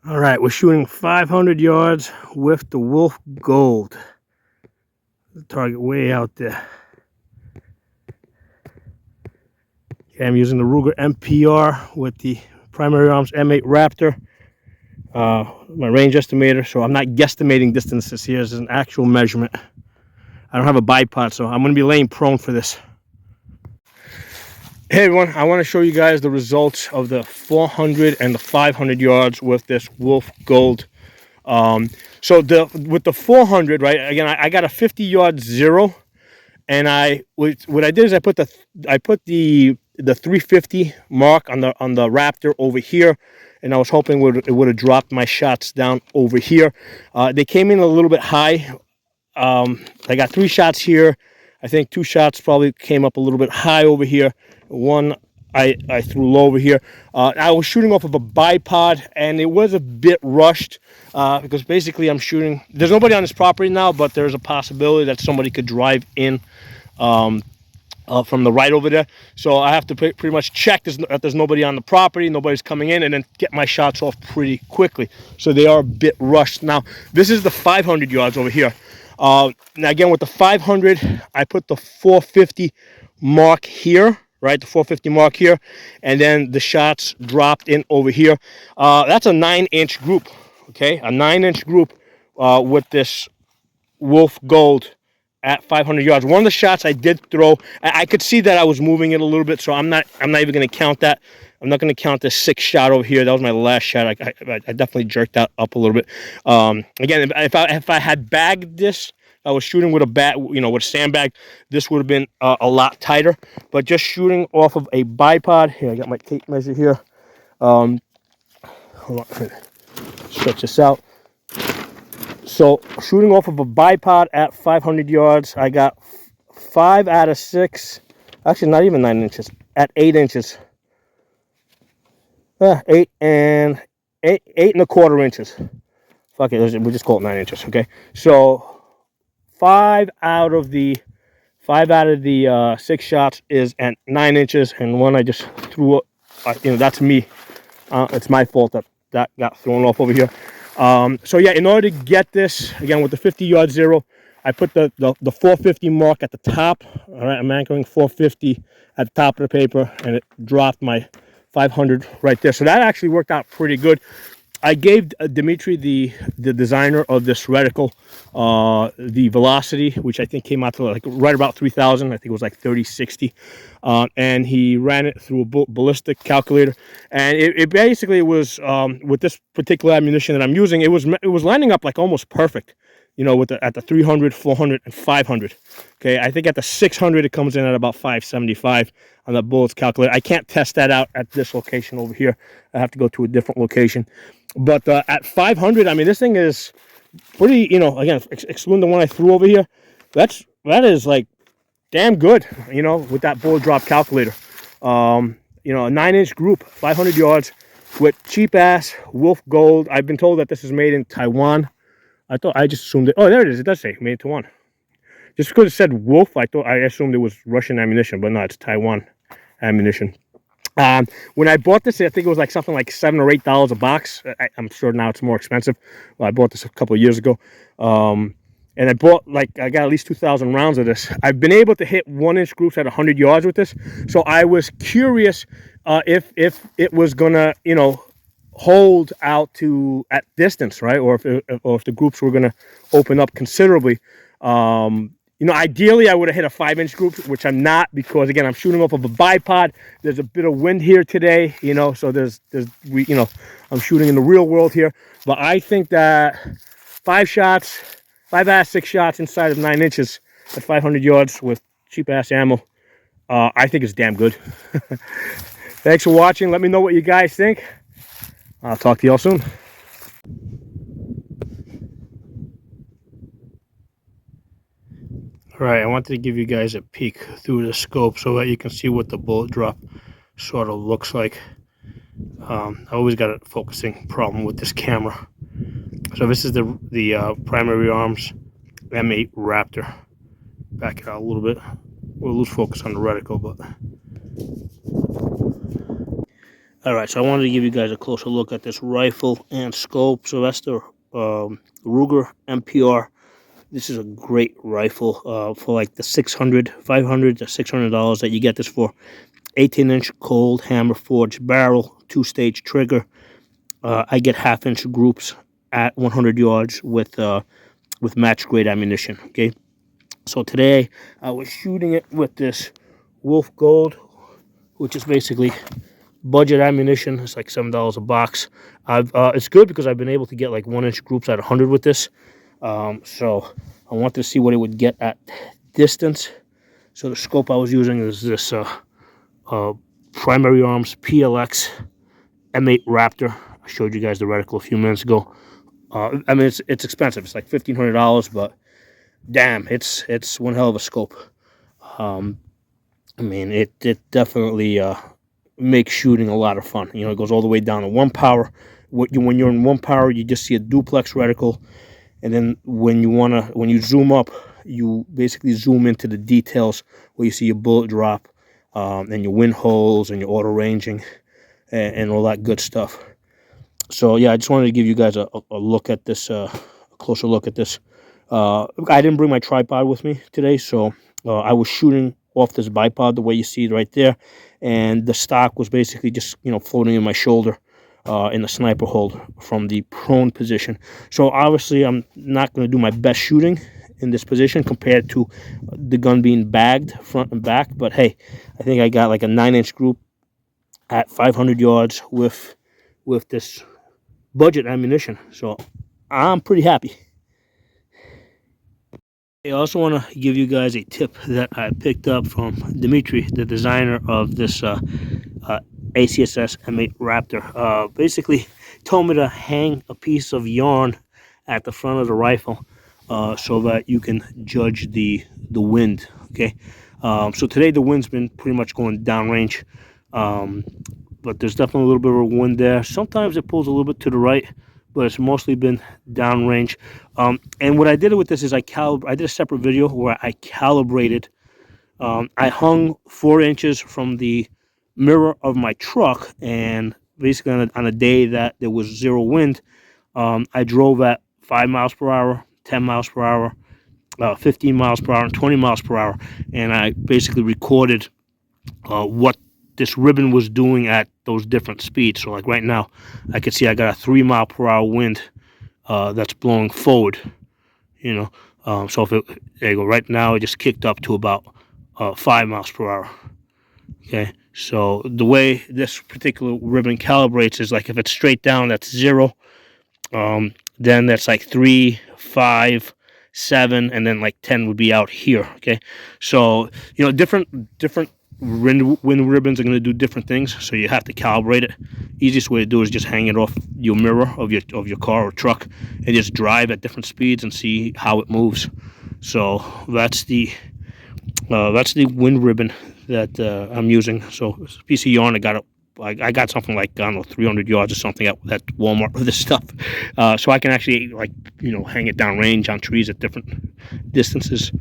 All right, we're shooting 500 yards with the Wolf Gold. The target way out there. Okay, I'm using the Ruger MPR with the Primary Arms M8 Raptor. My range estimator, so I'm not guesstimating distances here. This is an actual measurement. I don't have a bipod, so I'm going to be laying prone for this. Hey everyone, I want to show you guys the results of the 400 and the 500 yards with this Wolf Gold. So with the 400, right? Again, I got a 50-yard zero, and what I did is I put the 350 mark on the Raptor over here, and I was hoping it would have dropped my shots down over here. They came in a little bit high. I got 3 shots here. I think 2 shots probably came up a little bit high over here. One I threw low over here. I was shooting off of a bipod, and it was a bit rushed because basically I'm shooting. There's nobody on this property now, but there's a possibility that somebody could drive in from the right over there. So I have to pretty much check that there's nobody on the property, nobody's coming in, and then get my shots off pretty quickly. So they are a bit rushed. Now, this is the 500 yards over here. Now again, with the 500, I put the 450 mark here, right? The 450 mark here, and then the shots dropped in over here. That's a 9-inch group, okay? A 9-inch group with this Wolf Gold at 500 yards. One of the shots I did throw, I could see that I was moving it a little bit, so I'm not even going to count that. I'm not going to count this 6th shot over here. That was my last shot. I definitely jerked that up a little bit. Again, if I had bagged this, I was shooting with a bat, with a sandbag, this would have been a lot tighter. But just shooting off of a bipod. Here, I got my tape measure here. Hold on, stretch this out. So shooting off of a bipod at 500 yards, I got 5 out of 6. Actually, not even 9 inches. At 8 inches. 8 and a quarter inches. Fuck it, we'll just call it 9 inches. Okay. So 5 out of the 6 shots is at 9 inches, and one I just threw up. That's me. It's my fault that got thrown off over here. So yeah, in order to get this, again, with the 50-yard zero, I put the 450 mark at the top. All right, I'm anchoring 450 at the top of the paper, and it dropped my 500 right there. So that actually worked out pretty good. I gave Dimitri, the designer of this reticle, the velocity, which I think came out to like right about 3,000. I think it was like 3060, and he ran it through a ballistic calculator, and it basically was with this particular ammunition that I'm using, it was lining up like almost perfect. At the 300, 400, and 500. Okay, I think at the 600 it comes in at about 575 on the bullets calculator. I can't test that out at this location over here. I have to go to a different location. But at 500, I mean, this thing is pretty. Again, excluding the one I threw over here, that is like damn good. With that bullet drop calculator. A 9-inch group, 500 yards with cheap ass Wolf Gold. I've been told that this is made in Taiwan. I just assumed it. Oh, there it is. It does say made in Taiwan. Just because it said Wolf, I assumed it was Russian ammunition, but no, it's Taiwan ammunition. When I bought this, I think it was like something like $7 or $8 a box. I'm sure now it's more expensive. Well, I bought this a couple of years ago, and I got at least 2,000 rounds of this. I've been able to hit 1-inch groups at 100 yards with this, so I was curious if it was gonna, hold out at distance, right? Or if the groups were going to open up considerably. Ideally I would have hit a 5-inch group, which I'm not, because again, I'm shooting off of a bipod. There's a bit of wind here today, so I'm shooting in the real world here. But I think that 5 out of 6 shots inside of 9 inches at 500 yards with cheap ass ammo, I think it's damn good. Thanks for watching. Let me know what you guys think. I'll talk to y'all soon. All right, I wanted to give you guys a peek through the scope so that you can see what the bullet drop sort of looks like. I always got a focusing problem with this camera. So this is the Primary Arms M8 Raptor. Back it out a little bit. We'll lose focus on the reticle, but All right, so I wanted to give you guys a closer look at this rifle and scope. So that's the Ruger MPR. This is a great rifle for like the $500 to $600 that you get this for. 18-inch cold hammer forged barrel, 2-stage trigger. I get half-inch groups at 100 yards with match grade ammunition. Okay, so today I was shooting it with this Wolf Gold, which is basically budget ammunition. It's like $7 a box. It's good because I've been able to get like 1-inch groups at 100 with this. So I wanted to see what it would get at distance. So the scope I was using is this Primary Arms PLX M8 Raptor. I showed you guys the reticle a few minutes ago. I mean, it's expensive. It's like $1,500, but damn, it's one hell of a scope. I mean, it definitely makes shooting a lot of fun. You know, it goes all the way down to 1 power. When you're in 1 power, you just see a duplex reticle, and then when you zoom up, you basically zoom into the details where you see your bullet drop, and your wind holes and your auto ranging, and all that good stuff. So yeah, I just wanted to give you guys a look at this, a closer look at this. I didn't bring my tripod with me today, so I was shooting off this bipod the way you see it right there, and the stock was basically just, you know, floating in my shoulder in the sniper hold from the prone position. So obviously I'm not going to do my best shooting in this position compared to the gun being bagged front and back, but hey, I think I got like a 9-inch group at 500 yards with this budget ammunition, so I'm pretty happy. I also want to give you guys a tip that I picked up from Dimitri, the designer of this ACSS M8 Raptor. Basically told me to hang a piece of yarn at the front of the rifle so that you can judge the wind. Okay, so today the wind's been pretty much going downrange, but there's definitely a little bit of a wind there. Sometimes it pulls a little bit to the right, but it's mostly been downrange. And what I did with this is I did a separate video where I calibrated. I hung 4 inches from the mirror of my truck, and basically on a day that there was 0 wind, I drove at 5 miles per hour, 10 miles per hour, 15 miles per hour, and 20 miles per hour, and I basically recorded what this ribbon was doing at those different speeds. So like right now, I can see I got a 3 mile per hour wind that's blowing forward, you know. So there you go. Right now it just kicked up to about 5 miles per hour. Okay, so the way this particular ribbon calibrates is like if it's straight down, that's 0. Then that's like 3, 5, 7, and then like 10 would be out here. Okay, so you know, different wind ribbons are going to do different things, so you have to calibrate it. Easiest way to do is just hang it off your mirror of your car or truck and just drive at different speeds and see how it moves. So that's the wind ribbon that I'm using. So it's a piece of yarn. I got something like, I don't know, 300 yards or something at Walmart with this stuff, so I can actually, like, you know, hang it down range on trees at different distances.